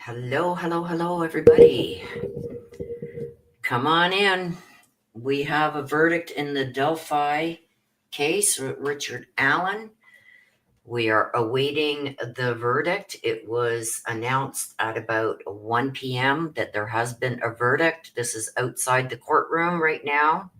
Hello, hello, hello, everybody. Come on in. We have a verdict in the Delphi case, Richard Allen. We are awaiting the verdict. It was announced at about 1 p.m. that there has been a verdict. This is outside the courtroom right now.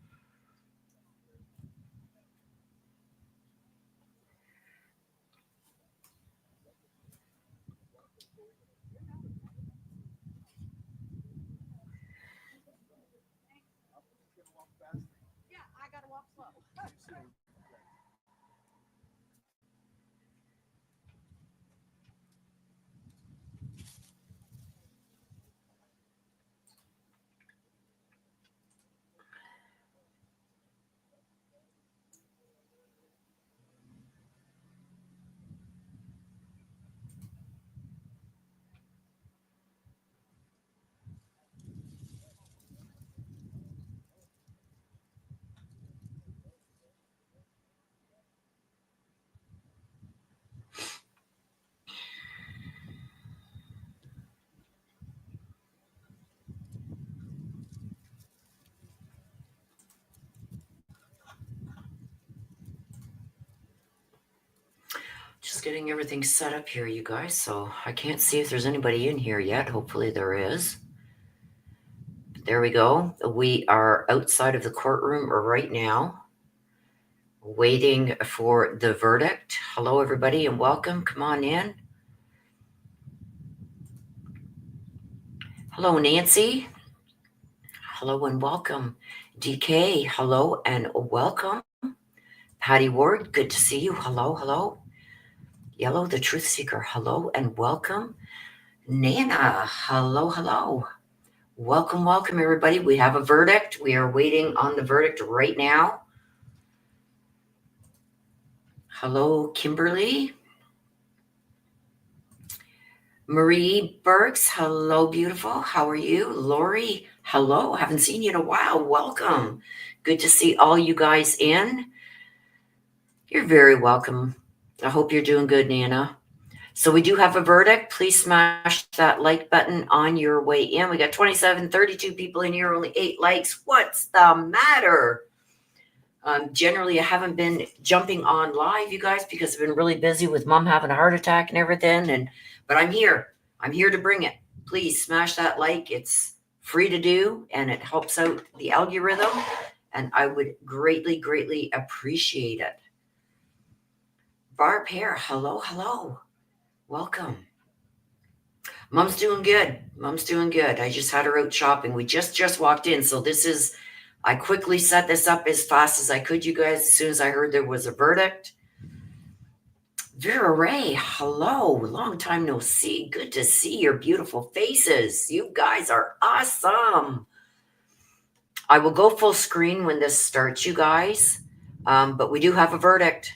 Just getting everything set up here, you guys. So I can't see if there's anybody in here yet. Hopefully there is. There we go. We are outside of the courtroom right now, waiting for the verdict. Hello, everybody, and welcome. Come on in. Hello, Nancy. Hello and welcome. DK, hello and welcome. Patty Ward, good to see you. Hello, hello. Yellow, the Truth Seeker, hello and welcome. Nana, hello, hello. Welcome, welcome, everybody. We have a verdict. We are waiting on the verdict right now. Hello, Kimberly. Marie Burks, hello, beautiful. How are you? Lori, hello. Haven't seen you in a while. Welcome. Good to see all you guys in. You're very welcome. I hope you're doing good, Nana. So we do have a verdict. Please smash that like button on your way in. We got 32 people in here, only 8 likes. What's the matter? Generally, I haven't been jumping on live, you guys, because I've been really busy with mom having a heart attack and everything. But I'm here. I'm here to bring it. Please smash that like. It's free to do, and it helps out the algorithm. And I would greatly, greatly appreciate it. Barb Hair, hello, hello. Welcome. Mom's doing good. Mom's doing good. I just had her out shopping. We just walked in. So I quickly set this up as fast as I could, you guys, as soon as I heard there was a verdict. Vera Ray, hello. Long time no see. Good to see your beautiful faces. You guys are awesome. I will go full screen when this starts, you guys. But we do have a verdict.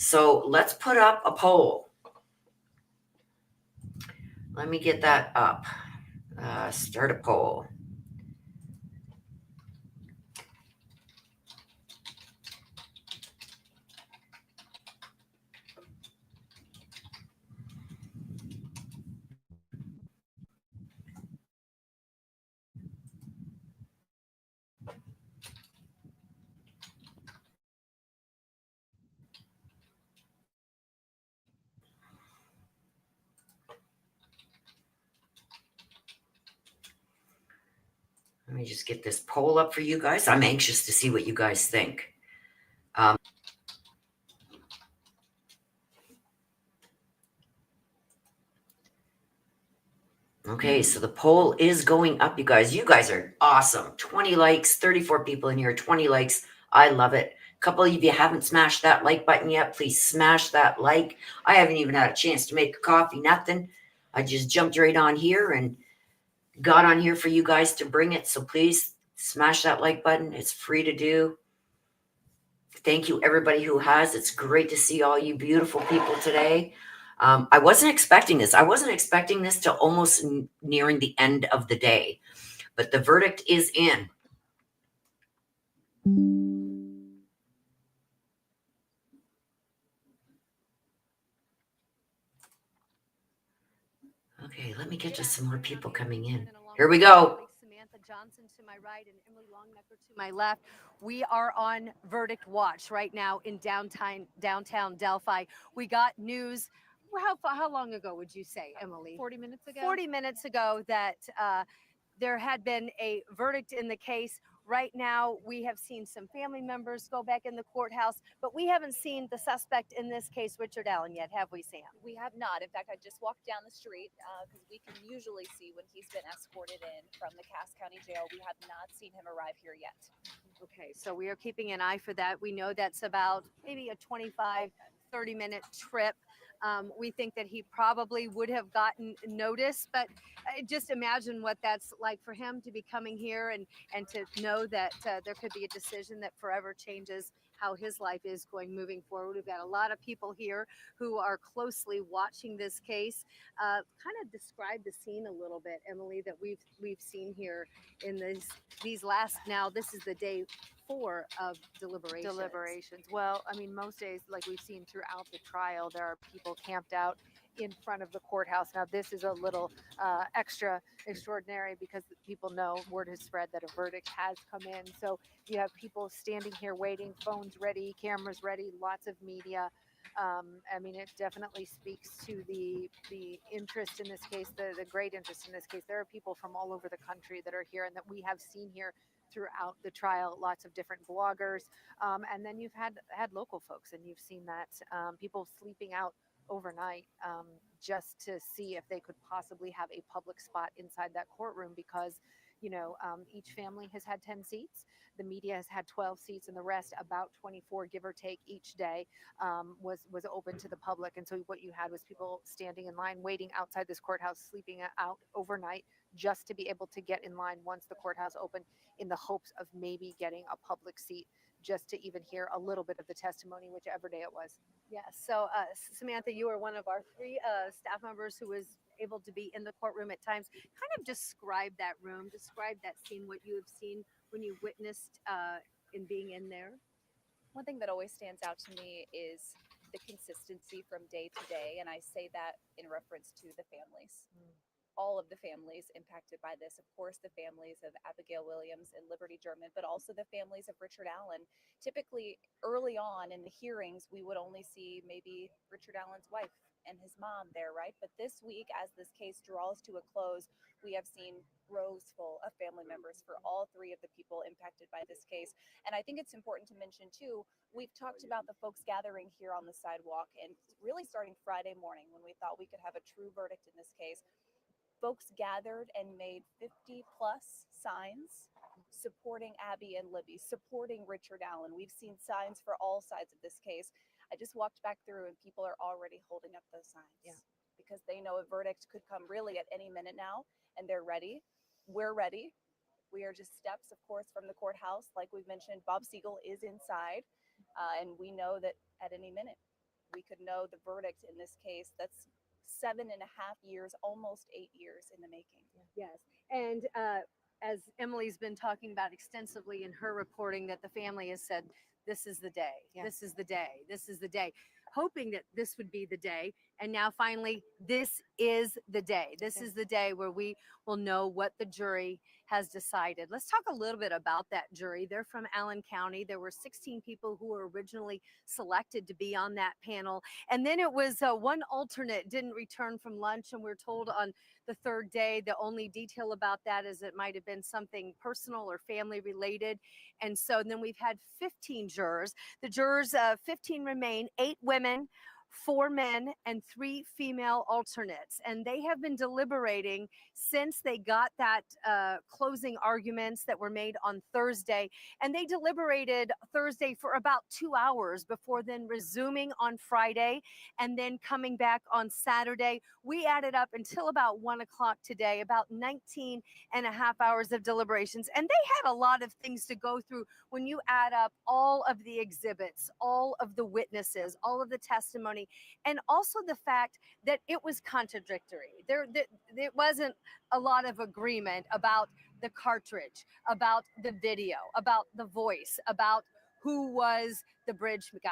So let's put up a poll. Let me get that up. Start a poll. Let me just get this poll up for you guys. I'm anxious to see what you guys think. Okay, so the poll is going up, you guys. You guys are awesome. 20 likes, 34 people in here, 20 likes. I love it. A couple of you haven't smashed that like button yet. Please smash that like. I haven't even had a chance to make a coffee, nothing. I just jumped right on here and got on here for you guys to bring it. So please smash that like button. It's free to do. Thank you, everybody who has. It's great to see all you beautiful people today. I wasn't expecting this. I wasn't expecting this till almost nearing the end of the day, but the verdict is in. Okay, let me get Good to some more afternoon. people I'm coming Emily in. Hannon along Here with we my go. colleagues Samantha Johnson to my right and Emily Longnecker to my left. We are on verdict watch right now in downtown Delphi. We got news. How long ago would you say, Emily? 40 minutes ago. 40 minutes ago that there had been a verdict in the case. Right now, we have seen some family members go back in the courthouse, but we haven't seen the suspect in this case, Richard Allen, yet, have we, Sam? We have not. In fact, I just walked down the street because we can usually see when he's been escorted in from the Cass County Jail. We have not seen him arrive here yet. Okay, so we are keeping an eye for that. We know that's about maybe a 25, 30-minute trip. We think that he probably would have gotten notice, but just imagine what that's like for him to be coming here and to know that there could be a decision that forever changes how his life is going moving forward. We've got a lot of people here who are closely watching this case. Kind of describe the scene a little bit, Emily, that we've seen here in these last. Now this is the day 4 of deliberations. Well, I mean, most days, like we've seen throughout the trial, there are people camped out in front of the courthouse. Now, this is a little extra extraordinary because people know word has spread that a verdict has come in. So you have people standing here waiting, phones ready, cameras ready, lots of media. I mean, it definitely speaks to the interest in this case, the great interest in this case. There are people from all over the country that are here and that we have seen here throughout the trial. Lots of different bloggers, and then you've had local folks, and you've seen that people sleeping out overnight just to see if they could possibly have a public spot inside that courtroom because each family has had 10 seats, the media has had 12 seats, and the rest, about 24 give or take each day, was open to the public. And so what you had was people standing in line waiting outside this courthouse, sleeping out overnight just to be able to get in line once the courthouse opened, in the hopes of maybe getting a public seat just to even hear a little bit of the testimony, whichever day it was. Yes. So, Samantha, you are one of our 3 staff members who was able to be in the courtroom at times. Kind of describe that room, describe that scene, what you have seen when you witnessed in being in there. One thing that always stands out to me is the consistency from day to day. And I say that in reference to the families. All of the families impacted by this. Of course, the families of Abigail Williams and Liberty German, but also the families of Richard Allen. Typically, early on in the hearings, we would only see maybe Richard Allen's wife and his mom there, right? But this week, as this case draws to a close, we have seen rows full of family members for all 3 of the people impacted by this case. And I think it's important to mention, too, we've talked about the folks gathering here on the sidewalk, and really starting Friday morning when we thought we could have a true verdict in this case, folks gathered and made 50 plus signs supporting Abby and Libby, supporting Richard Allen. We've seen signs for all sides of this case. I just walked back through and people are already holding up those signs. Yeah. Because they know a verdict could come really at any minute now, and they're ready. We're ready. We are just steps, of course, from the courthouse. Like we've mentioned, Bob Siegel is inside, and we know that at any minute we could know the verdict in this case. That's 7.5 years, almost 8 years in the making. Yes. And as Emily's been talking about extensively in her reporting, that the family has said, this is the day, this is the day, this is the day, hoping that this would be the day. And now finally, this is the day. This is the day where we will know what the jury has decided. Let's talk a little bit about that jury. They're from Allen County. There were 16 people who were originally selected to be on that panel. And then it was one alternate didn't return from lunch. And we're told on the 3rd day, the only detail about that is it might have been something personal or family related. And so then we've had 15 jurors. The jurors, 15 remain, 8 women, 4 men, and 3 female alternates. And they have been deliberating since they got that closing arguments that were made on Thursday. And they deliberated Thursday for about 2 hours before then resuming on Friday and then coming back on Saturday. We added up until about 1 o'clock today, about 19 and a half hours of deliberations. And they had a lot of things to go through when you add up all of the exhibits, all of the witnesses, all of the testimony, and also the fact that it was contradictory. There wasn't a lot of agreement about the cartridge, about the video, about the voice, about who was the bridge guy.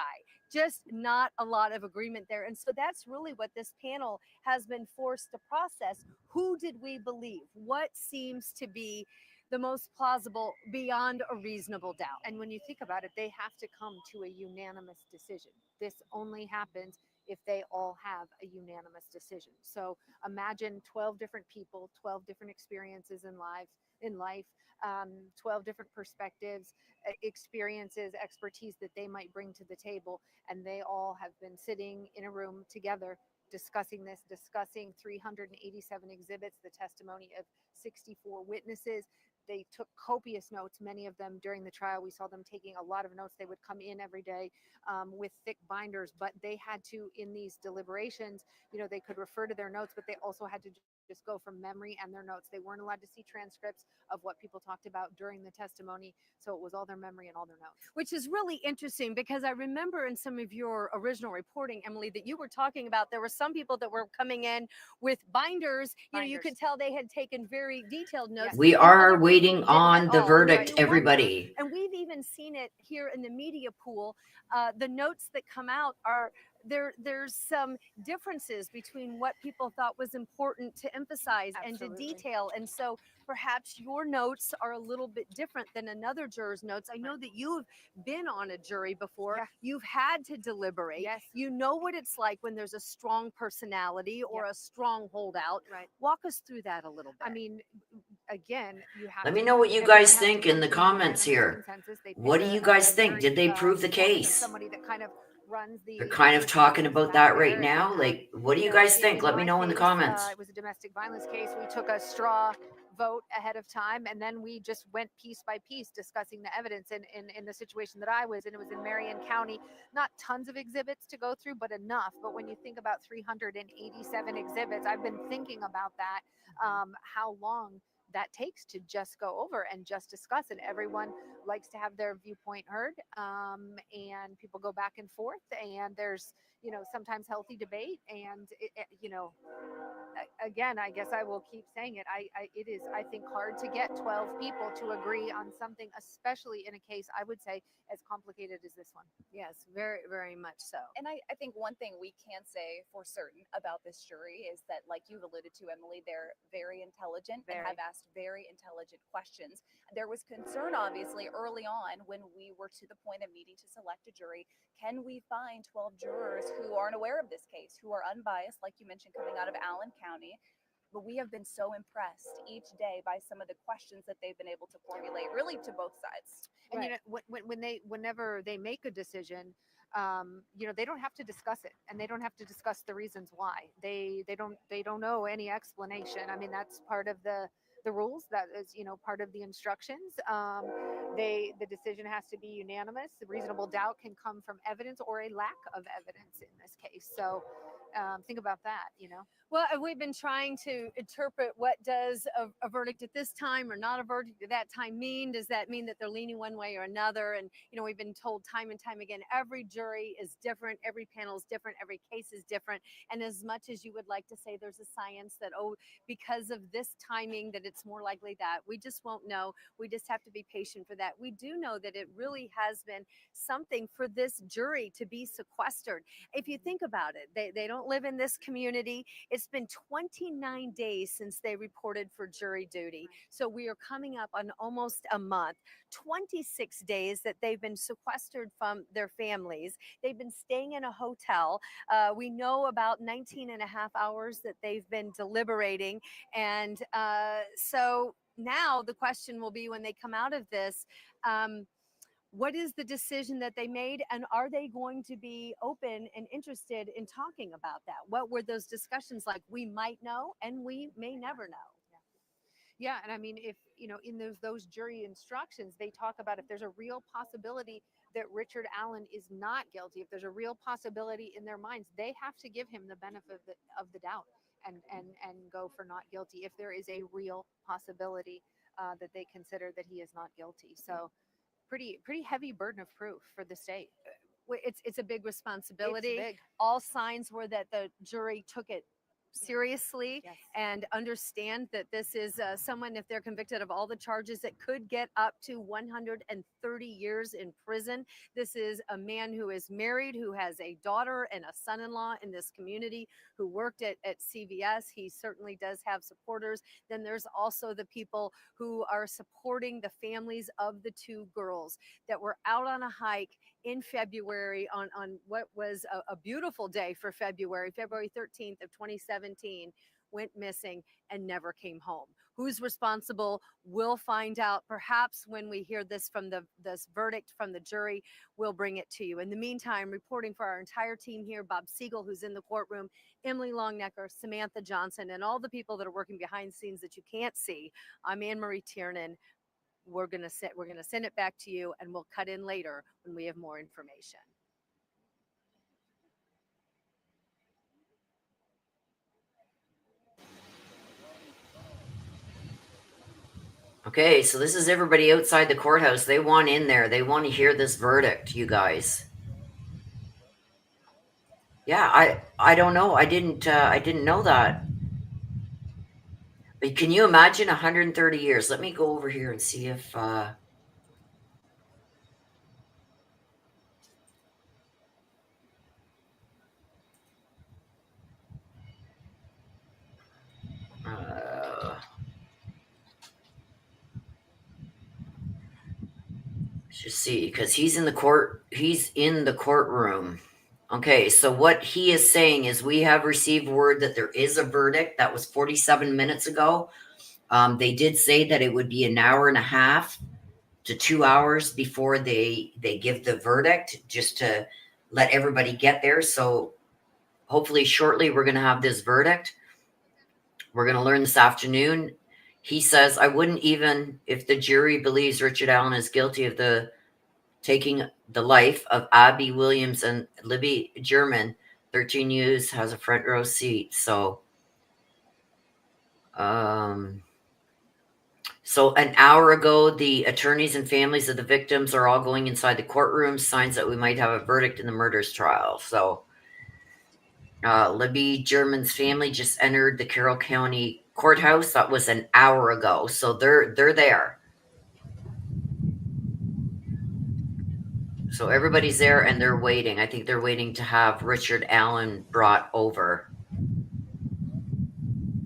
Just not a lot of agreement there. And so that's really what this panel has been forced to process. Who did we believe? What seems to be the most plausible beyond a reasonable doubt? And when you think about it, they have to come to a unanimous decision. This only happens if they all have a unanimous decision. So imagine 12 different people, 12 different experiences in life, 12 different perspectives, experiences, expertise that they might bring to the table, and they all have been sitting in a room together discussing this, discussing 387 exhibits, the testimony of 64 witnesses. They took copious notes, many of them during the trial. We saw them taking a lot of notes. They would come in every day with thick binders, but they had to, in these deliberations, they could refer to their notes, but they also had to just go from memory and their notes. They weren't allowed to see transcripts of what people talked about during the testimony. So it was all their memory and all their notes. Which is really interesting, because I remember in some of your original reporting, Emily, that you were talking about there were some people that were coming in with binders. You could tell they had taken very detailed notes. Yes. We and are other people waiting didn't on at the all. verdict, You wonder. everybody. And we've even seen it here in the media pool. The notes that come out are there's some differences between what people thought was important to emphasize and to Absolutely. detail. And so perhaps your notes are a little bit different than another juror's notes. I know that you've been on a jury before. Yeah. You've had to deliberate. Yes. You know what it's like when there's a strong personality or Yep. a strong holdout. Right. Walk us through that a little bit. I mean, again, you have Let to, me know what you everyone guys has to think come in the to a comments unanimous here. consensus. They What pick do you guys think? very, Did they prove the foreman, case? somebody that kind of runs the They're kind of talking proceedings about back that right there. now. And, Like, what do you guys think? Let me my know in the case, comments. it was a domestic violence case. We took a straw vote ahead of time, and then we just went piece by piece discussing the evidence. And in the situation that I was in, it was in Marion County. Not tons of exhibits to go through, but enough. But when you think about 387 exhibits, I've been thinking about that, how long that takes to just go over and just discuss, and everyone likes to have their viewpoint heard, and people go back and forth, and there's sometimes healthy debate, and again, I guess I will keep saying it. It is, I think, hard to get 12 people to agree on something, especially in a case, I would say, as complicated as this one. Yes, very, very much so. And I think one thing we can say for certain about this jury is that, like you've alluded to, Emily, they're very intelligent and have asked very intelligent questions. There was concern, obviously, early on when we were to the point of needing to select a jury. Can we find 12 jurors who aren't aware of this case, who are unbiased, like you mentioned, coming out of Allen County? But we have been so impressed each day by some of the questions that they've been able to formulate, really to both sides. And Right. whenever they make a decision, they don't have to discuss it, and they don't have to discuss the reasons why. They don't know any explanation. I mean, that's part of the rules. That is, part of the instructions. The decision has to be unanimous. The reasonable doubt can come from evidence or a lack of evidence in this case. So think about that. Well, we've been trying to interpret what does a verdict at this time or not a verdict at that time mean. Does that mean that they're leaning one way or another? And, we've been told time and time again, every jury is different. Every panel is different. Every case is different. And as much as you would like to say there's a science that, because of this timing, that it's more likely that, we just won't know. We just have to be patient for that. We do know that it really has been something for this jury to be sequestered. If you think about it, they don't live in this community. It's been 29 days since they reported for jury duty. So we are coming up on almost a month, 26 days that they've been sequestered from their families. They've been staying in a hotel. We know about 19 and a half hours that they've been deliberating. And so now the question will be, when they come out of this, what is the decision that they made, and are they going to be open and interested in talking about that? What were those discussions like? We might know, and we may never know. Yeah, and I mean, if in those jury instructions, they talk about if there's a real possibility that Richard Allen is not guilty, if there's a real possibility in their minds, they have to give him the benefit of the doubt and go for not guilty if there is a real possibility that they consider that he is not guilty. So pretty heavy burden of proof for the state. It's a big responsibility. It's big. All signs were that the jury took it seriously Yes. and understand that this is someone, if they're convicted of all the charges, that could get up to 130 years in prison. This is a man who is married, who has a daughter and a son-in-law in this community, who worked at CVS. He certainly does have supporters. Then there's also the people who are supporting the families of the two girls that were out on a hike in February on what was a beautiful day for February 13th of 2017, went missing and never came home. Who's responsible? We'll find out. Perhaps when we hear this from this verdict from the jury, we'll bring it to you. In the meantime, reporting for our entire team here, Bob Siegel, who's in the courtroom, Emily Longnecker, Samantha Johnson, and all the people that are working behind the scenes that you can't see. I'm Anne Marie Tiernan. We're gonna send it back to you, and we'll cut in later when we have more information. Okay, so this is everybody outside the courthouse. They want in there. They want to hear this verdict, you guys. Yeah, I don't know. I didn't know that. But can you imagine 130 years? Let me go over here and see if let's just see, because he's in the courtroom. Okay, so what he is saying is we have received word that there is a verdict. That was 47 minutes ago. They did say that it would be an hour and a half to 2 hours before they give the verdict, just to let everybody get there. So hopefully shortly we're going to have this verdict. We're going to learn this afternoon. He says, I wouldn't even, if the jury believes Richard Allen is guilty of the taking the life of Abby Williams and Libby German, 13 News has a front row seat. So so an hour ago, the attorneys and families of the victims are all going inside the courtroom, signs that we might have a verdict in the murders trial. So Libby German's family just entered the Carroll County courthouse. That was an hour ago. So they're there. So everybody's there and they're waiting. I think they're waiting to have Richard Allen brought over.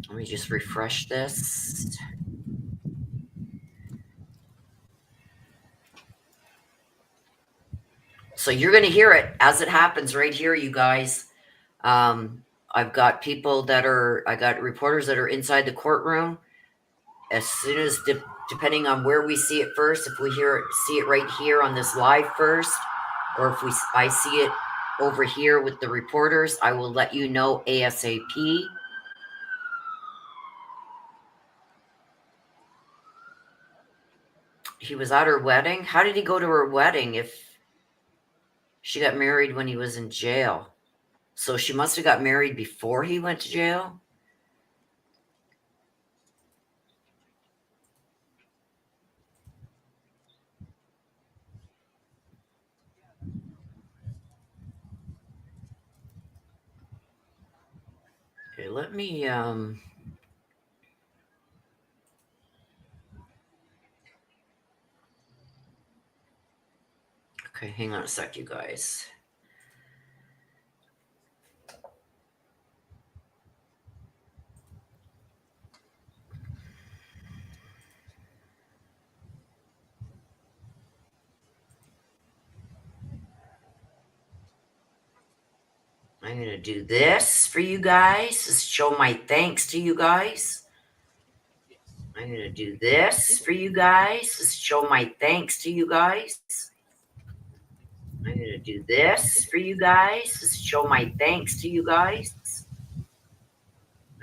Let me just refresh this. So you're going to hear it as it happens right here, you guys. I've got I got reporters that are inside the courtroom. As soon as, depending on where we see it first, if we see it right here on this live first, or if I see it over here with the reporters, I will let you know ASAP. He was at her wedding. How did he go to her wedding if she got married when he was in jail? So she must have got married before he went to jail. Okay, let me okay, hang on a sec, you guys. I'm going to do this for you guys to show my thanks to you guys. I'm going to do this for you guys to show my thanks to you guys. I'm going to do this for you guys to show my thanks to you guys.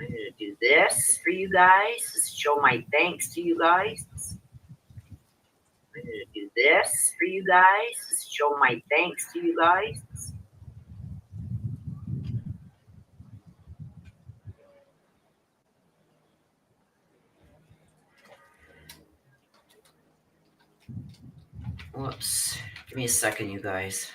I'm going to do this for you guys to show my thanks to you guys. I'm going to do this for you guys to show my thanks to you guys. Whoops. Give me a second, you guys.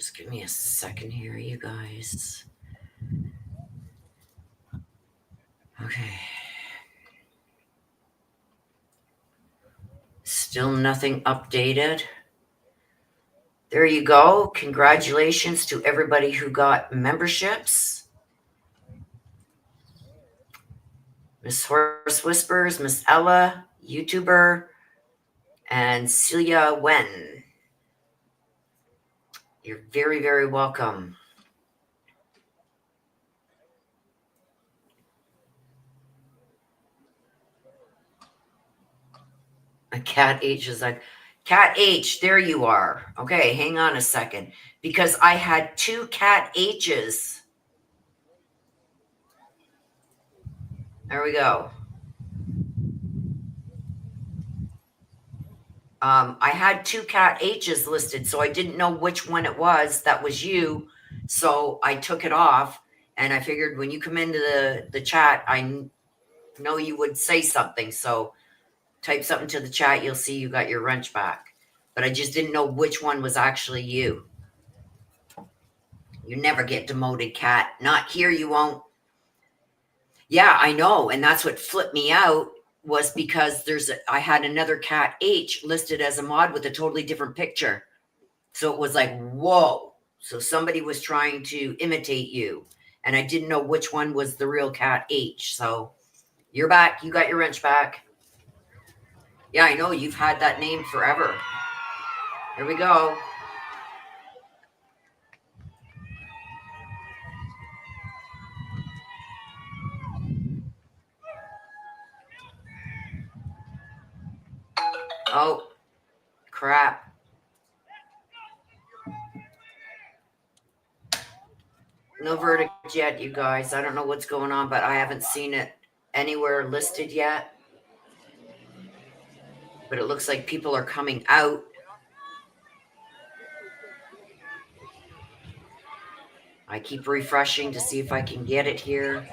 Just give me a second here, you guys. Okay. Still nothing updated. There you go. Congratulations to everybody who got memberships. Miss Horse Whispers, Miss Ella, YouTuber, and Celia Wen. You're very, very welcome. A Cat H is like, Cat H, there you are. Okay, hang on a second. Because I had 2 Cat H's. There we go. I had 2 Cat H's listed, so I didn't know which one it was. That was you. So I took it off, and I figured when you come into the chat, I know you would say something. So type something to the chat. You'll see you got your wrench back. But I just didn't know which one was actually you. You never get demoted, Cat. Not here, you won't. Yeah, I know. And that's what flipped me out was because I had another Cat H listed as a mod with a totally different picture. So it was like, whoa. So somebody was trying to imitate you. And I didn't know which one was the real Cat H. So you're back. You got your wrench back. Yeah, I know. You've had that name forever. Here we go. Oh, crap. No verdict yet, you guys. I don't know what's going on, but I haven't seen it anywhere listed yet. But it looks like people are coming out. I keep refreshing to see if I can get it here.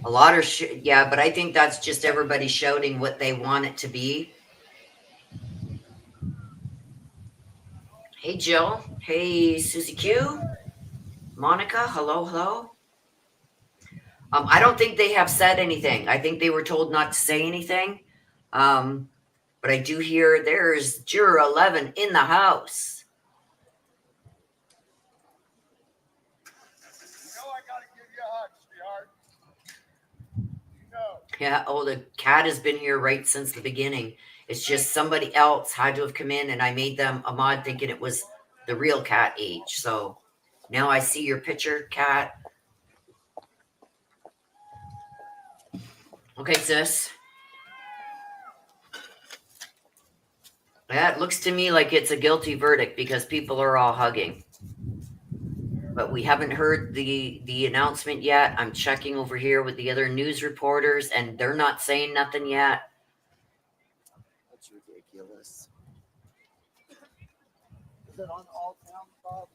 A lot of yeah, but I think that's just everybody shouting what they want it to be. Hey, Jill. Hey, Susie Q. Monica. Hello, hello. I don't think they have said anything. I think they were told not to say anything. But I do hear there's Juror 11 in the house. Yeah, oh, the cat has been here right since the beginning. It's just somebody else had to have come in and I made them a mod thinking it was the real Cat H. So now I see your picture, Cat. Okay, sis. Yeah, it looks to me like it's a guilty verdict because people are all hugging. But we haven't heard the announcement yet. I'm checking over here with the other news reporters, and they're not saying nothing yet. That's ridiculous. Is it on all town, Bob?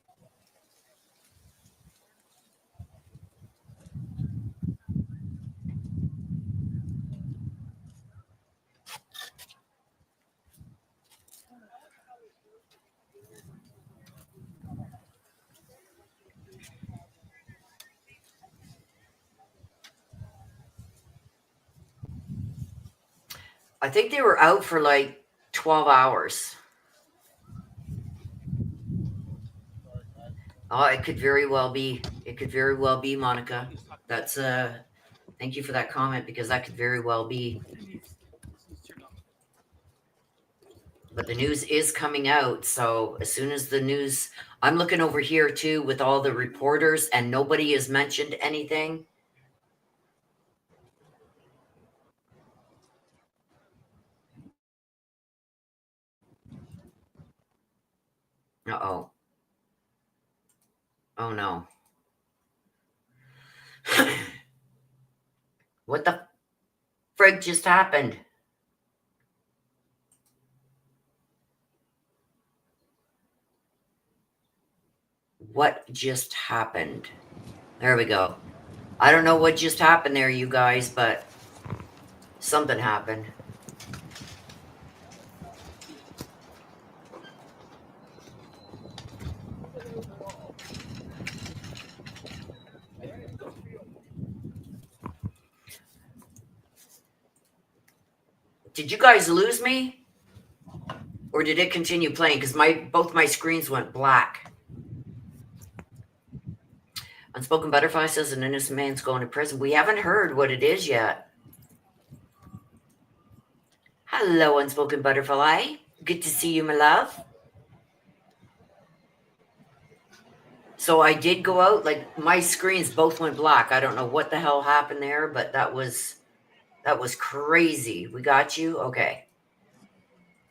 I think they were out for like 12 hours. Oh, it could very well be. It could very well be, Monica. That's thank you for that comment because that could very well be. But the news is coming out, so as soon as the news, I'm looking over here too with all the reporters, and nobody has mentioned anything. Uh-oh. Oh no. What the frig just happened? what just happened. There we go. I don't know what just happened there, you guys, but something happened. Did you guys lose me? Or did it continue playing? Because both my screens went black. Unspoken Butterfly says an innocent man's going to prison. We haven't heard what it is yet. Hello, Unspoken Butterfly. Good to see you, my love. So I did go out, like my screens both went black. I don't know what the hell happened there, but that was crazy. We got you? Okay.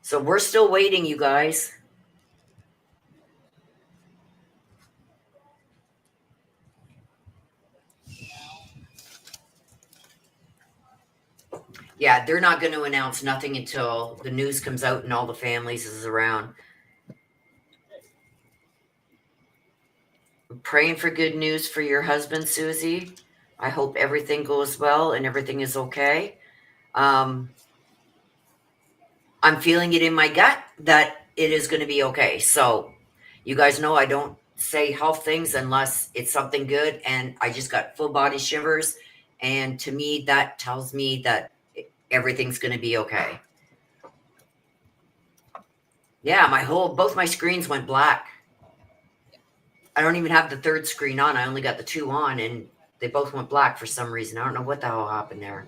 So we're still waiting, you guys. Yeah, they're not going to announce nothing until the news comes out and all the families is around. I'm praying for good news for your husband, Susie. I hope everything goes well and everything is okay. I'm feeling it in my gut that it is going to be okay. So you guys know I don't say health things unless it's something good, and I just got full body shivers, and to me that tells me that everything's going to be okay. Yeah, both my screens went black. I don't even have the third screen on. I only got the two on, and they both went black for some reason. I don't know what the hell happened there.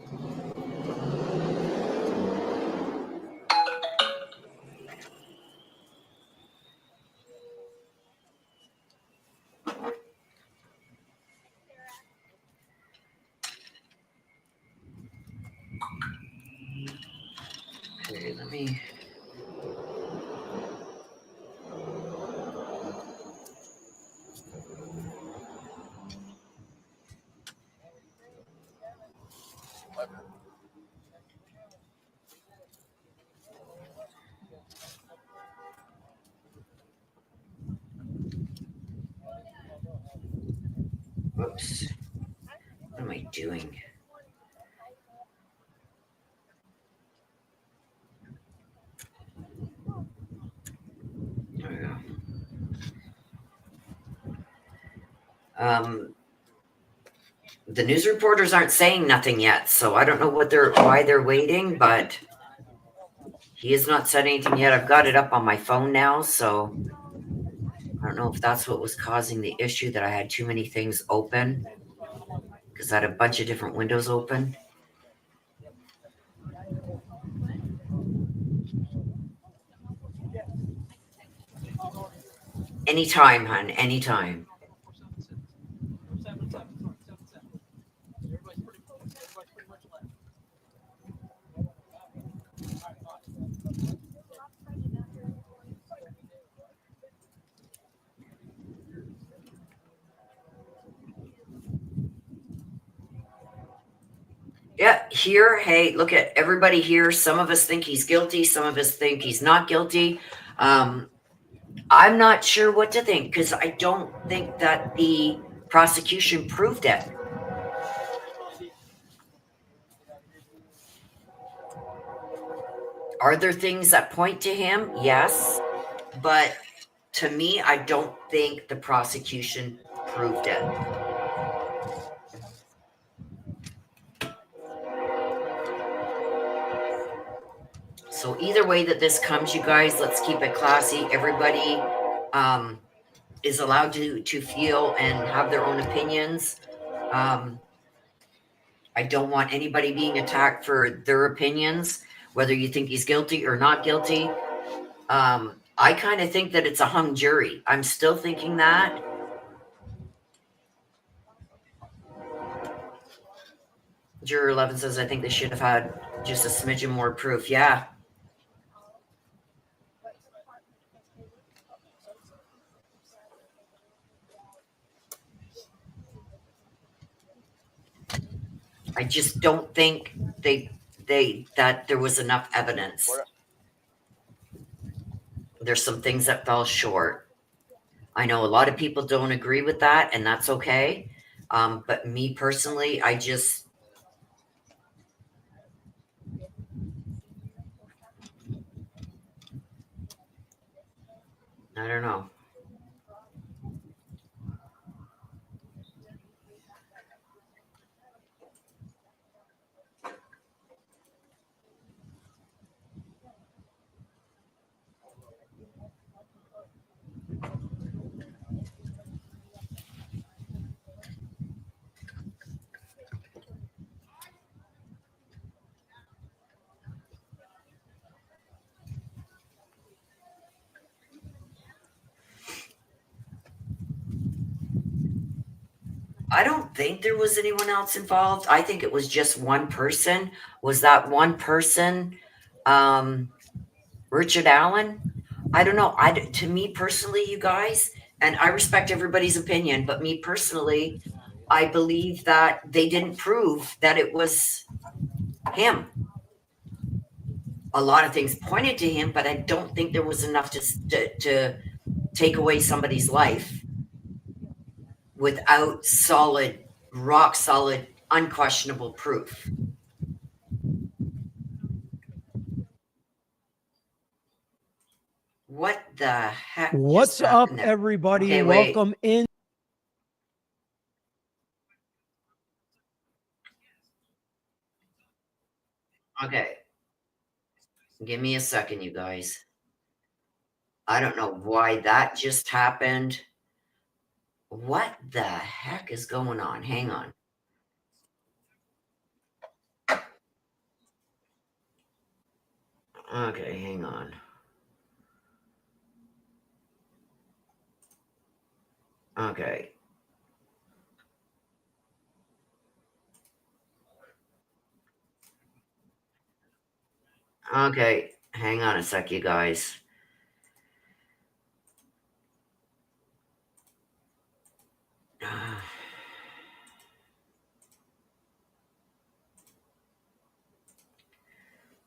Okay, let me... Whoops. What am I doing? There we go. The news reporters aren't saying nothing yet, so I don't know why they're waiting, but he has not said anything yet. I've got it up on my phone now, so I don't know if that's what was causing the issue, that I had too many things open, because I had a bunch of different windows open. Anytime, hon, anytime. Yeah, here, hey, look at everybody here. Some of us think he's guilty. Some of us think he's not guilty. I'm not sure what to think, because I don't think that the prosecution proved it. Are there things that point to him? Yes. But to me, I don't think the prosecution proved it. So either way that this comes, you guys, let's keep it classy. Everybody is allowed to feel and have their own opinions. I don't want anybody being attacked for their opinions, whether you think he's guilty or not guilty. I kind of think that it's a hung jury. I'm still thinking that. Juror 11 says, I think they should have had just a smidgen more proof. Yeah. I just don't think that there was enough evidence. There's some things that fell short. I know a lot of people don't agree with that, and that's okay. But me personally, I don't know. I don't think there was anyone else involved. I think it was just one person. Was that one person Richard Allen? I don't know. To me personally, you guys, and I respect everybody's opinion, but me personally, I believe that they didn't prove that it was him. A lot of things pointed to him, but I don't think there was enough to take away somebody's life without solid, rock solid, unquestionable proof. What the heck? What's up, everybody? Okay, welcome in. Okay. Give me a second, you guys. I don't know why that just happened. What the heck is going on? Hang on. Okay, hang on. Okay. Okay, hang on a sec, you guys.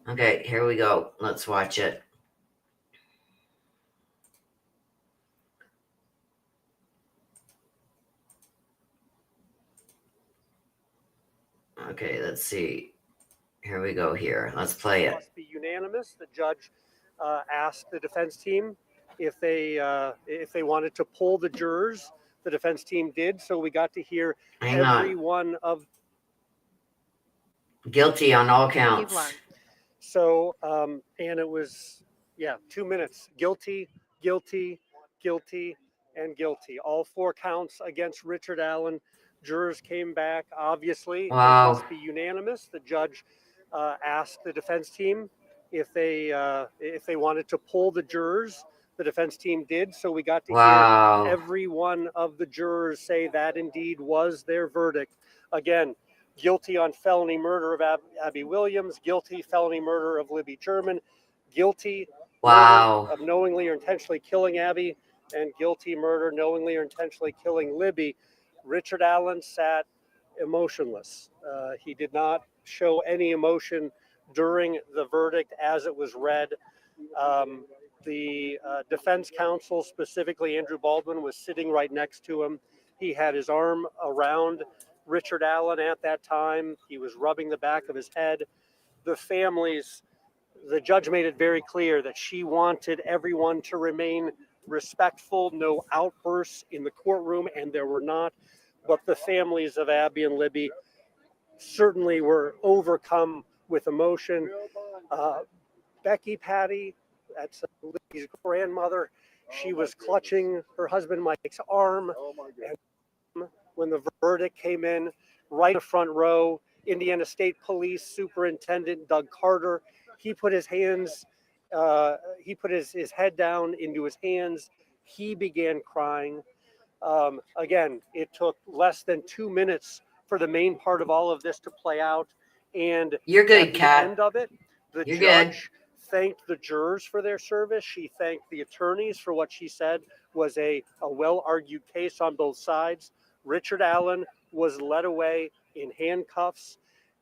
Okay, here we go. Let's watch it. Okay, let's see. Here we go here. Let's play it. Must be unanimous. The judge asked the defense team if they wanted to pull the jurors. The defense team did, so we got to hear every one of guilty on all counts. So and it was 2 minutes. Guilty, guilty, guilty, and guilty. All 4 counts against Richard Allen. Jurors came back. Obviously, Wow. It must be unanimous. The judge asked the defense team if they wanted to pull the jurors. The defense team did, so we got to hear every one of the jurors say that indeed was their verdict. Again, guilty on felony murder of Abby Williams, guilty felony murder of Libby German, guilty murder of knowingly or intentionally killing Abby, and guilty murder knowingly or intentionally killing Libby. Richard Allen sat emotionless. He did not show any emotion during the verdict as it was read. The defense counsel, specifically Andrew Baldwin, was sitting right next to him. He had his arm around Richard Allen at that time. He was rubbing the back of his head. The judge made it very clear that she wanted everyone to remain respectful, no outbursts in the courtroom, and there were not. But the families of Abby and Libby certainly were overcome with emotion. Becky Patty, that's Libby's grandmother, she was clutching her husband Mike's arm. And when the verdict came in, right in the front row, Indiana State Police Superintendent Doug Carter, he put his hands, he put his head down into his hands. He began crying. Again, it took less than 2 minutes for the main part of all of this to play out. And you're good, at the Kat. end of it, the judge thanked the jurors for their service. She thanked the attorneys for what she said was a well-argued case on both sides. Richard Allen was led away in handcuffs.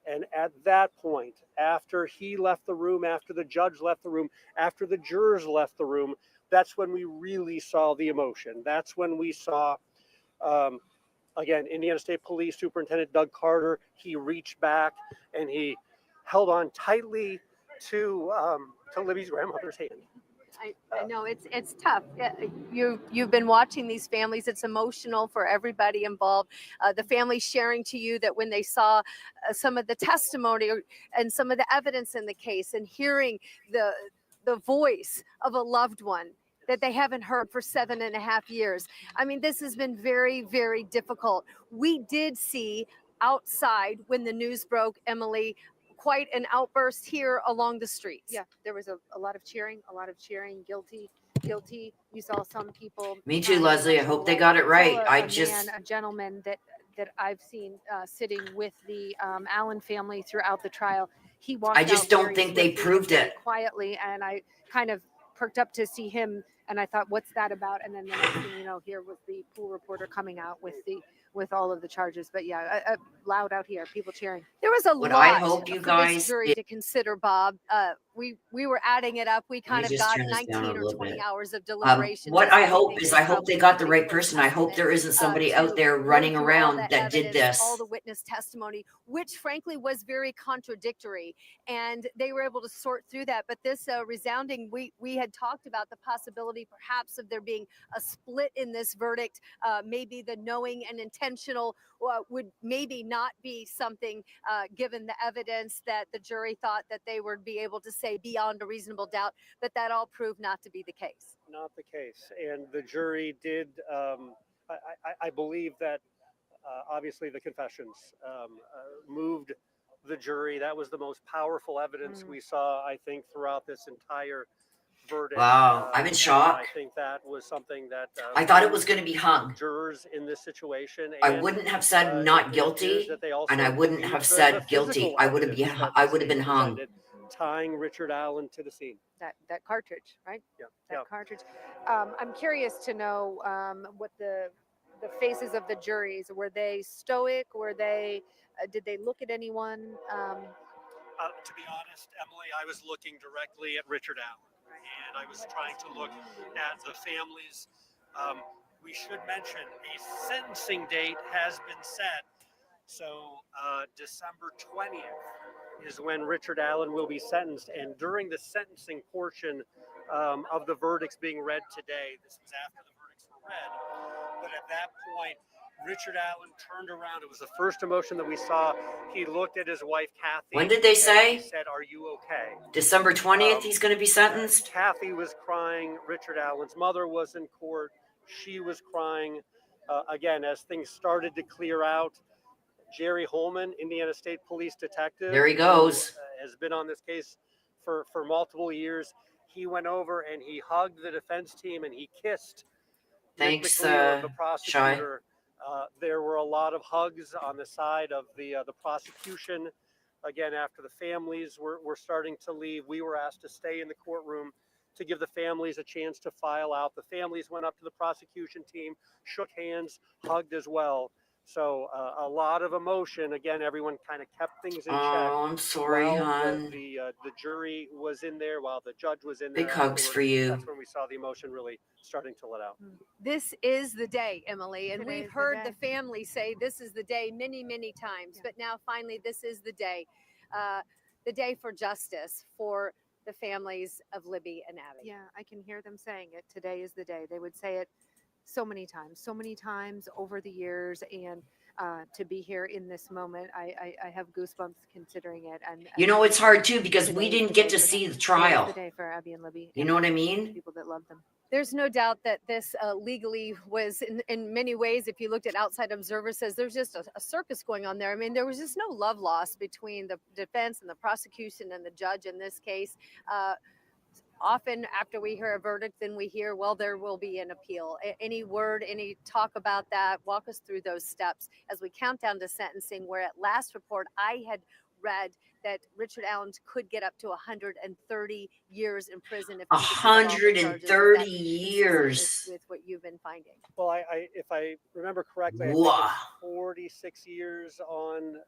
And at that point, after he left the room, after the judge left the room, after the jurors left the room, that's when we really saw the emotion. That's when we saw, again, Indiana State Police Superintendent Doug Carter. He reached back and he held on tightly to Libby's grandmother's hand. I know it's tough. You've been watching these families. It's emotional for everybody involved. The families sharing to you that when they saw some of the testimony and some of the evidence in the case, and hearing the voice of a loved one that they haven't heard for 7.5 years. I mean, this has been very, very difficult. We did see outside when the news broke, Emily, quite an outburst here along the streets. Yeah, there was a lot of cheering, guilty. You saw some people. Me too, Leslie. I hope they got it right. A gentleman that I've seen sitting with the Allen family throughout the trial. He walked. I just don't think they proved it quietly, and I kind of perked up to see him, and I thought, "What's that about?" And then the next thing you know, here was the pool reporter coming out with all of the charges. But yeah, loud out here, people cheering. There was a What lot I hope you for guys this jury did- to consider, Bob. We were adding it up. We kind of just got turn this down 19 a or little 20 bit. hours of deliberation. What This I we hope think is is I hope probably they got the a right good person. I hope there isn't somebody to out there go running through all around the that did evidence, this. all the witness testimony, which frankly was very contradictory, and they were able to sort through that. But this resounding, we had talked about the possibility perhaps of there being a split in this verdict. Maybe the knowing and intentional would maybe not be something, given the evidence that the jury thought that they would be able to say beyond a reasonable doubt, but that all proved not to be the case. Not the case. And the jury did, I believe that obviously the confessions moved the jury. That was the most powerful evidence we saw, I think, throughout this entire verdict. Wow, I'm in shock. I think that was something that I thought it was going to be hung. jurors in this situation. I And, wouldn't have said it not appears guilty, that they also and I wouldn't believed have the said guilty. physical I would have evidence been that I the would have state been hung. presented, tying Richard Allen to the scene. That cartridge, right? Yeah. That cartridge. I'm curious to know what the faces of the juries were. They stoic? Were they? Did they look at anyone? To be honest, Emily, I was looking directly at Richard Allen, and I was trying to look at the families. We should mention a sentencing date has been set. So December 20th is when Richard Allen will be sentenced. And during the sentencing portion of the verdicts being read today, this was after the verdicts were read, but at that point, Richard Allen turned around. It was the first emotion that we saw. He looked at his wife, Kathy. When did they say? He said, "Are you okay?" December 20th, he's going to be sentenced. Kathy was crying. Richard Allen's mother was in court. She was crying. Again, as things started to clear out, Jerry Holman, Indiana State Police detective. There he goes. Who, has been on this case for multiple years. He went over and he hugged the defense team and he kissed Thanks, the prosecutor. Shy. There were a lot of hugs on the side of the prosecution. Again, after the families were starting to leave, we were asked to stay in the courtroom to give the families a chance to file out. The families went up to the prosecution team, shook hands, hugged as well. So a lot of emotion. Again, everyone kind of kept things in check. Oh, I'm sorry, while hon. The jury was in there, while the judge was in there. Big hugs for you. That's when we saw the emotion really starting to let out. This is the day, Emily, and Today we've is the heard day. the family say this is the day many, many times, but now finally this is the day for justice for the families of Libby and Abby. Yeah, I can hear them saying it. Today is the day. They would say it so many times over the years, and to be here in this moment, I have goosebumps considering it. And You know, it's hard too because today we is didn't the get day to for see them. the Today is trial. the day for Abby and Libby. You and know what I the mean? people that love them. There's no doubt that this legally was in many ways, if you looked at outside observers, says there's just a circus going on there. I mean, there was just no love lost between the defense and the prosecution and the judge in this case. Often after we hear a verdict, then we hear, well, there will be an appeal. Any word, any talk about that? Walk us through those steps as we count down to sentencing, where at last report I had read that Richard Allen could get up to 130 years in prison. If he gets all the charges. 130 Is that years. with what you've been finding? Well, if I remember correctly, I think Wow. it's 46 years on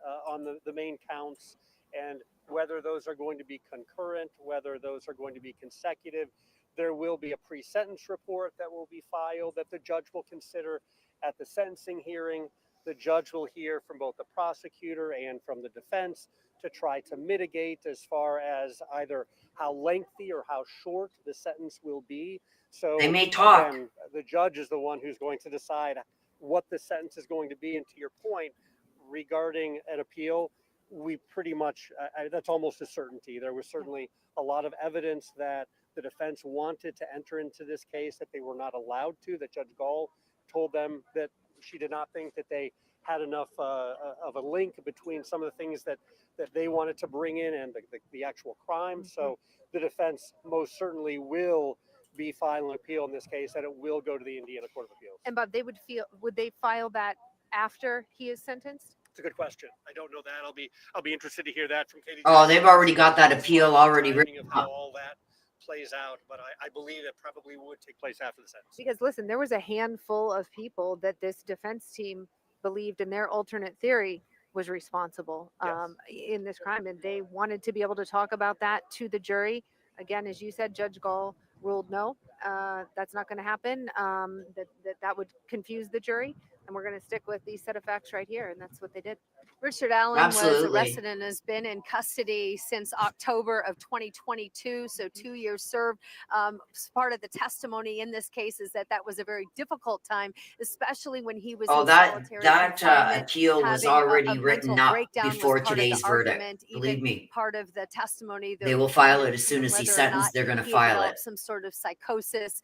the main counts, and whether those are going to be concurrent, whether those are going to be consecutive, There will be a pre-sentence report that will be filed that the judge will consider at the sentencing hearing. The judge will hear from both the prosecutor and from the defense to try to mitigate as far as either how lengthy or how short the sentence will be. So They may talk. again, the judge is the one who's going to decide what the sentence is going to be. And to your point regarding an appeal, we pretty much, that's almost a certainty. There was certainly a lot of evidence that the defense wanted to enter into this case that they were not allowed to, that Judge Gall told them that she did not think that they had enough of a link between some of the things that they wanted to bring in and the actual crime. So the defense most certainly will be filing an appeal in this case, and it will go to the Indiana Court of Appeals. And Bob, would they file that after he is sentenced? It's a good question. I don't know that. I'll be interested to hear that from Katie. Oh, they've already got that appeal already written of how all that plays out, but I believe it probably would take place after the sentence. Because listen, there was a handful of people that this defense team believed in their alternate theory was responsible in this crime, and they wanted to be able to talk about that to the jury. Again, as you said, Judge Gall ruled no, that's not going to happen. That would confuse the jury, and we're going to stick with these set of facts right here, and that's what they did. Richard Allen was Absolutely. arrested and has been in custody since October of 2022, so 2 years served. Part of the testimony in this case is that was a very difficult time, especially when he was in solitary confinement. Appeal was Having already a written mental up breakdown was before part of today's the verdict. argument. Believe Even me. part of the testimony, They will file it as soon as he's whether or sentenced. not They're going to he file developed it. some sort of psychosis.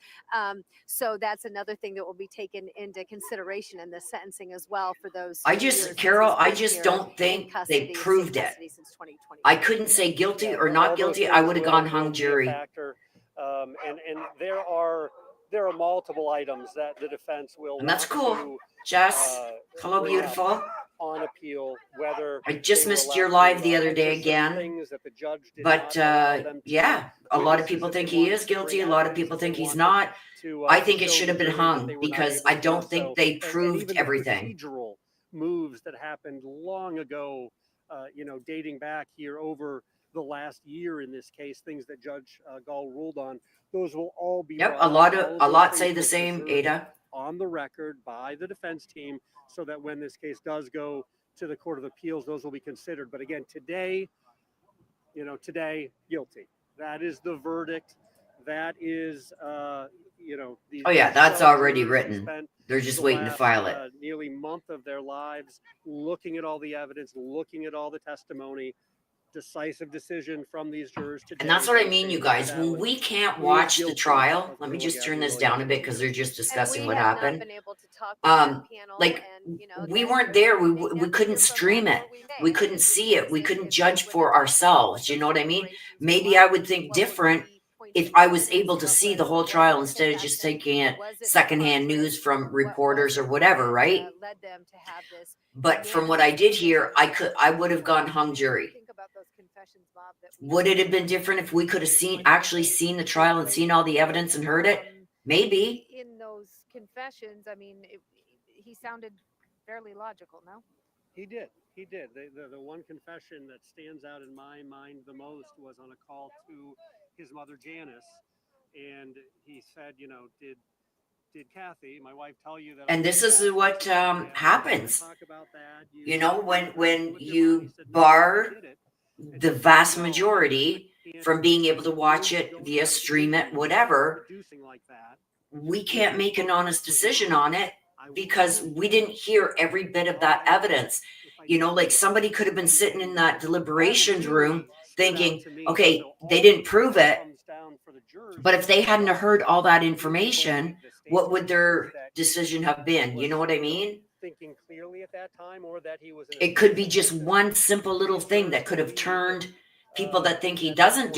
So that's another thing that will be taken into consideration in the sentencing as well for those. Carol, I just don't think they proved it. I couldn't say guilty or not guilty. I would have gone hung jury. And there are multiple items that the defense will. And that's want cool. to, Jess, hello, bring up beautiful. on appeal, whether I just they were missed your allowed live to, the other day enter certain again. things that the judge did But not allow them to. yeah, a lot of Witnesses people that they think he wanted is to bring guilty. A lot of evidence people that they think he's wanted not. to, I think it show should the have been jury that they hung were not because able I to don't do think so. they And proved even the everything. procedural moves that happened long ago, dating back here over the last year in this case, things that Judge Gall ruled on, those will all be Yep, brought a up. lot say the same, Ada. On the record by the defense team, so that when this case does go to the Court of Appeals, those will be considered. But again, today, guilty. That is the verdict. That is, Oh yeah, that's 12 already jurors written. spent They're just the waiting to last, file it. nearly month of their lives looking at all the evidence, looking at all the testimony. Decisive decision from these jurors today. And that's what I to mean, say you that guys. Allen When we can't is watch the guilty trial, of let me killing just turn this Gabrielle down a bit Yates. because they're just discussing what have happened. not been able to talk to that panel, Like, and, we that weren't they there. may We never couldn't hear from stream them, it. or we may. We I couldn't mean, see it. We can't say couldn't if judge when for they're talking ourselves. about You know what I mean? situations or Maybe what, I would think what would different be points if of I was evidence, able to what see the was whole the trial instead of just confession, taking it was it the secondhand cartridge, news from what reporters was or it whatever, that, right? led them to have this But from what I did hear, I would have gone hung jury. Think about those confessions, Bob. Would it have been different if we could have actually seen the trial and seen all the evidence and heard it? Maybe. In those confessions, I mean, he sounded fairly logical, no? He did. The one confession that stands out in my mind the most was on a call to his mother Janice, and he said, did Kathy, my wife, tell you that? And this is what happens. When you bar the vast majority from being able to watch it via stream it, whatever, we can't make an honest decision on it because we didn't hear every bit of that evidence. Like somebody could have been sitting in that deliberations room thinking, okay, they didn't prove it, but if they hadn't heard all that information, what would their decision have been? You know what I mean? Thinking clearly at that time, or that he was. It could be just one simple little thing that could have turned people that think he didn't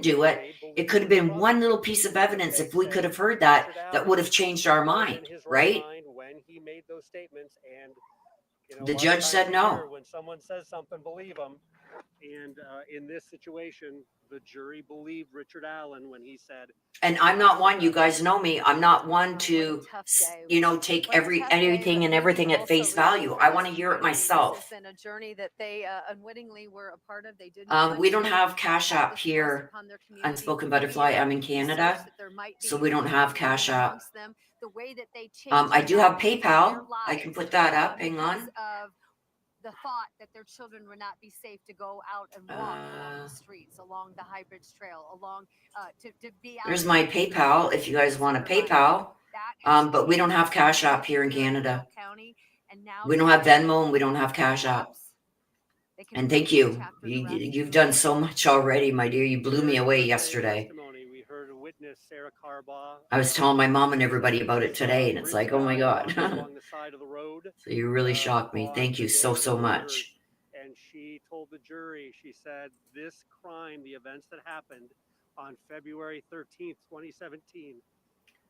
do it. It could have been one little piece of evidence. If we could have heard that would have changed our mind, right? When he made those statements, and the judge said no. When someone says something, believe them. And in this situation, the jury believed Richard Allen when he said, And I'm not one, you guys know me, I'm not one Oh, to, what a tough day. you know, take What a tough day, anything but and maybe everything at also face really value. for I this want to hear it community. This myself. has been a journey that they unwittingly were a part of. They didn't want We don't to, have Cash have App this here, thrust upon their community. Unspoken Maybe Butterfly. I'm in the sense Canada, that there might so be we don't have harm Cash App. amongst them. The way that they I changed do have their PayPal. I can lives, put that up. Hang because on. of the thought that their children would not be safe to go out and walk along the streets, along the High Bridge Trail, along to be out. There's my PayPal if you guys want a PayPal. But we don't have Cash App here in Canada. County, and now We don't have Venmo and we don't have Cash App. And thank you. You've done so much already, my dear. You blew me away yesterday. testimony, we heard a witness, Sarah Carbaugh. I was telling my mom and everybody about it today, and it's like, oh my God. Along the side of the road. So you really shocked me. Thank you so, so much. And she told the jury, she said, this crime, the events that happened on February 13th, 2017,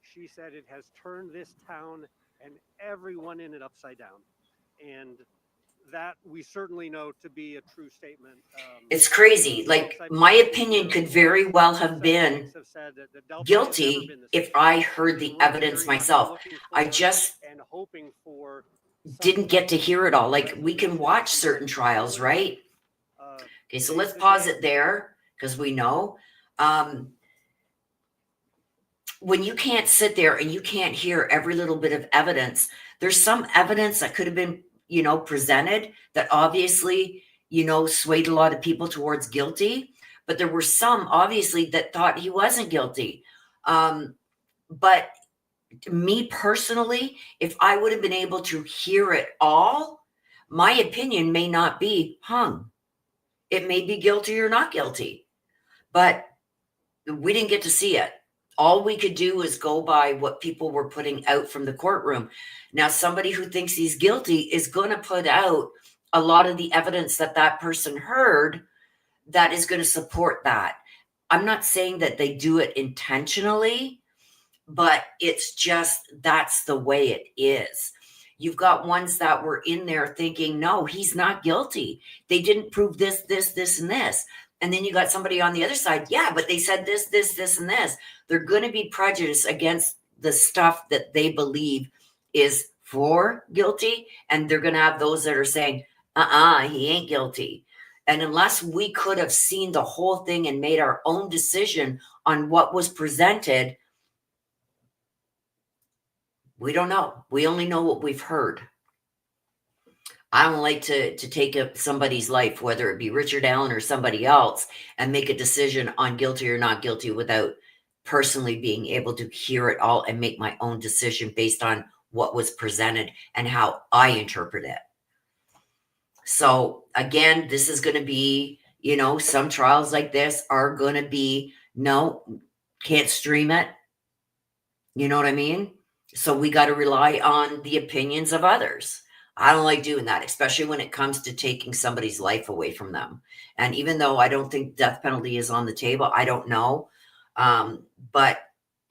she said it has turned this town and everyone in it upside down. And that we certainly know to be a true statement. It's crazy. Like, my opinion could very well have been guilty if I heard the evidence myself. I just didn't get to hear it all. Like, we can watch certain trials, right? Okay, so let's pause it there because we know. When you can't sit there and you can't hear every little bit of evidence, there's some evidence that could have been, you know, presented that obviously, you know, swayed a lot of people towards guilty, but there were some obviously that thought he wasn't guilty. But me personally, if I would have been able to hear it all, my opinion may not be hung. It may be guilty or not guilty, but we didn't get to see it. All we could do is go by what people were putting out from the courtroom. Now, somebody who thinks he's guilty is going to put out a lot of the evidence that that person heard that is going to support that. I'm not saying that they do it intentionally, but it's just, that's the way it is. You've got ones that were in there thinking, no, he's not guilty. They didn't prove this, this, this, and this. And then you got somebody on the other side. Yeah, but they said this, this, this, and this. They're going to be prejudiced against the stuff that they believe is for guilty. And they're going to have those that are saying, he ain't guilty. And unless we could have seen the whole thing and made our own decision on what was presented, we don't know. We only know what we've heard. I don't like to take up somebody's life, whether it be Richard Allen or somebody else, and make a decision on guilty or not guilty without personally being able to hear it all and make my own decision based on what was presented and how I interpret it. So again, this is going to be, you know, some trials like this are going to be, no, can't stream it. You know what I mean? So we got to rely on the opinions of others. I don't like doing that, especially when it comes to taking somebody's life away from them. And even though I don't think death penalty is on the table, I don't know. But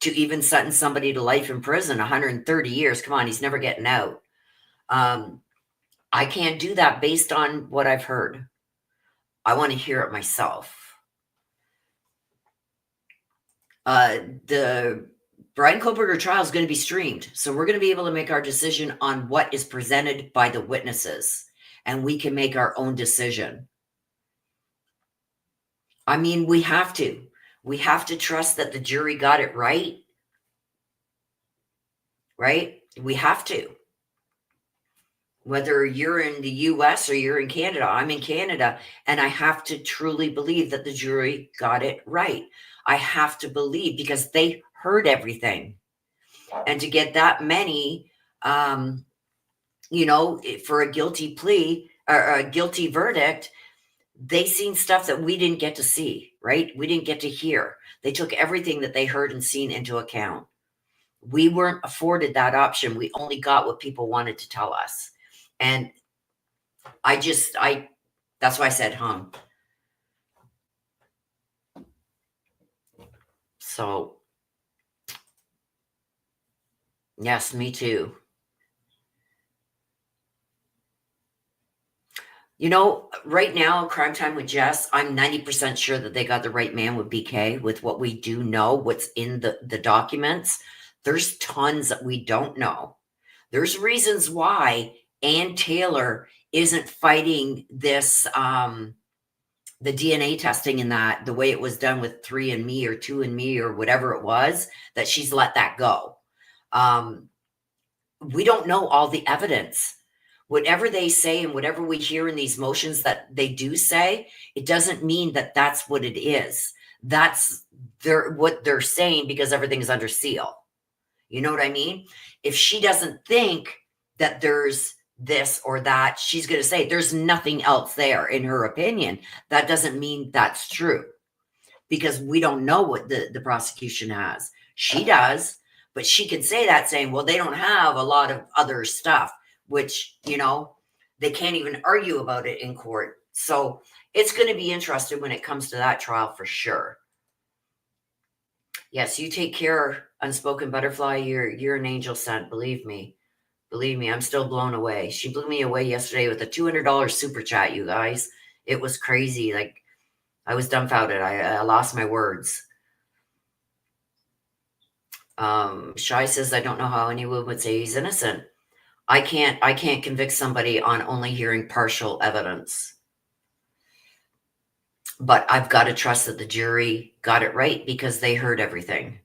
to even sentence somebody to life in prison, 130 years, come on, he's never getting out. I can't do that based on what I've heard. I want to hear it myself. The Brian Koberger trial is going to be streamed. So we're going to be able to make our decision on what is presented by the witnesses. And we can make our own decision. I mean, we have to. We have to trust that the jury got it right. Right? We have to. Whether you're in the US or you're in Canada, I'm in Canada, and I have to truly believe that the jury got it right. I have to believe because they heard everything. And to get that many, you know, for a guilty plea or a guilty verdict, they seen stuff that we didn't get to see, right? We didn't get to hear. They took everything that they heard and seen into account. We weren't afforded that option. We only got what people wanted to tell us. And that's why I said hung. So, yes, me too. You know, right now, Crime Time with Jess, I'm 90% sure that they got the right man with BK with what we do know, what's in the documents. There's tons that we don't know. There's reasons why Ann Taylor isn't fighting this, the DNA testing and that the way it was done with 3andMe or 2andMe or whatever it was, that she's let that go. We don't know all the evidence. Whatever they say and whatever we hear in these motions that they do say, it doesn't mean that that's what it is. That's what they're saying because everything is under seal. You know what I mean? If she doesn't think that there's this or that, she's going to say there's nothing else there in her opinion. That doesn't mean that's true because we don't know what the prosecution has. She does, but she could say that saying, well, they don't have a lot of other stuff, which, you know, they can't even argue about it in court. So it's going to be interesting when it comes to that trial for sure. Yes, you take care, Unspoken Butterfly. You're an angel sent. Believe me. Believe me, I'm still blown away. She blew me away yesterday with a $200 super chat, you guys. It was crazy. Like, I was dumbfounded. I lost my words. Shy says, I don't know how anyone would say he's innocent. I can't convict somebody on only hearing partial evidence. But I've got to trust that the jury got it right because they heard everything.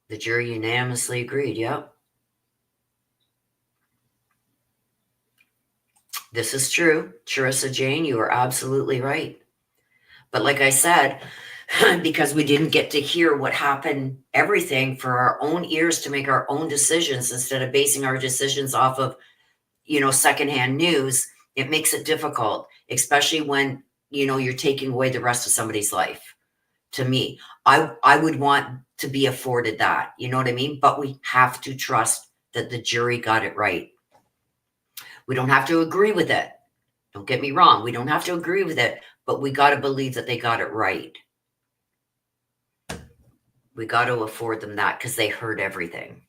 The jury unanimously agreed. Yep. This is true. Charissa Jane, you are absolutely right. But like I said, because we didn't get to hear what happened, everything for our own ears to make our own decisions instead of basing our decisions off of, you know, secondhand news, it makes it difficult, especially when, you know, you're taking away the rest of somebody's life. To me, I would want to be afforded that, you know what I mean? But we have to trust that the jury got it right. We don't have to agree with it. Don't get me wrong. We don't have to agree with it, but we got to believe that they got it right. We got to afford them that because they heard everything.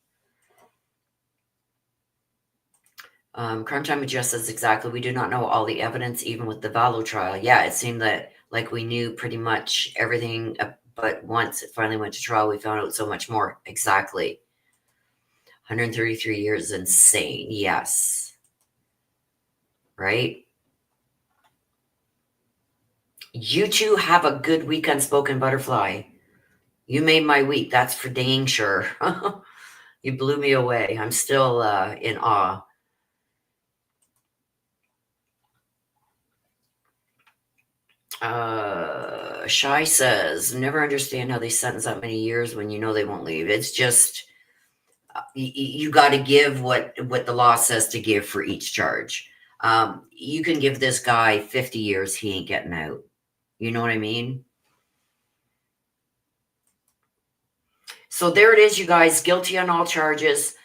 Crime Time with Jess says exactly. We do not know all the evidence, even with the Vallow trial. Yeah, it seemed that like we knew pretty much everything, but once it finally went to trial, we found out so much more. Exactly. 133 years is insane. Yes. Right? You two have a good week, Unspoken Butterfly. You made my week. That's for dang sure. You blew me away. I'm still in awe. Shy says, never understand how they sentence that many years when you know they won't leave. It's just you got to give what the law says to give for each charge. You can give this guy 50 years, he ain't getting out. You know what I mean? So there it is, you guys. Guilty on all charges.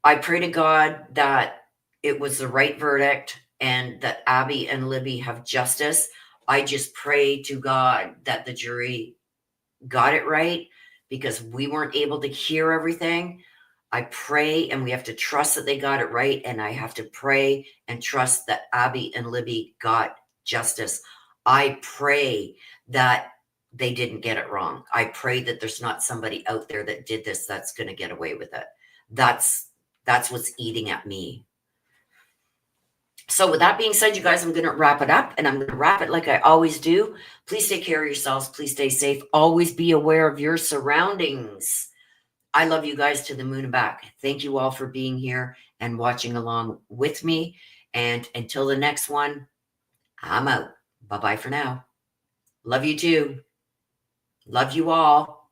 I pray to God that it was the right verdict and that Abby and Libby have justice. I just pray to God that the jury got it right because we weren't able to hear everything. I pray and we have to trust that they got it right. And I have to pray and trust that Abby and Libby got justice. I pray that they didn't get it wrong. I pray that there's not somebody out there that did this that's going to get away with it. That's what's eating at me. So with that being said, you guys, I'm going to wrap it up and I'm going to wrap it like I always do. Please take care of yourselves. Please stay safe. Always be aware of your surroundings. I love you guys to the moon and back. Thank you all for being here and watching along with me. And until the next one, I'm out. Bye-bye for now. Love you too. Love you all.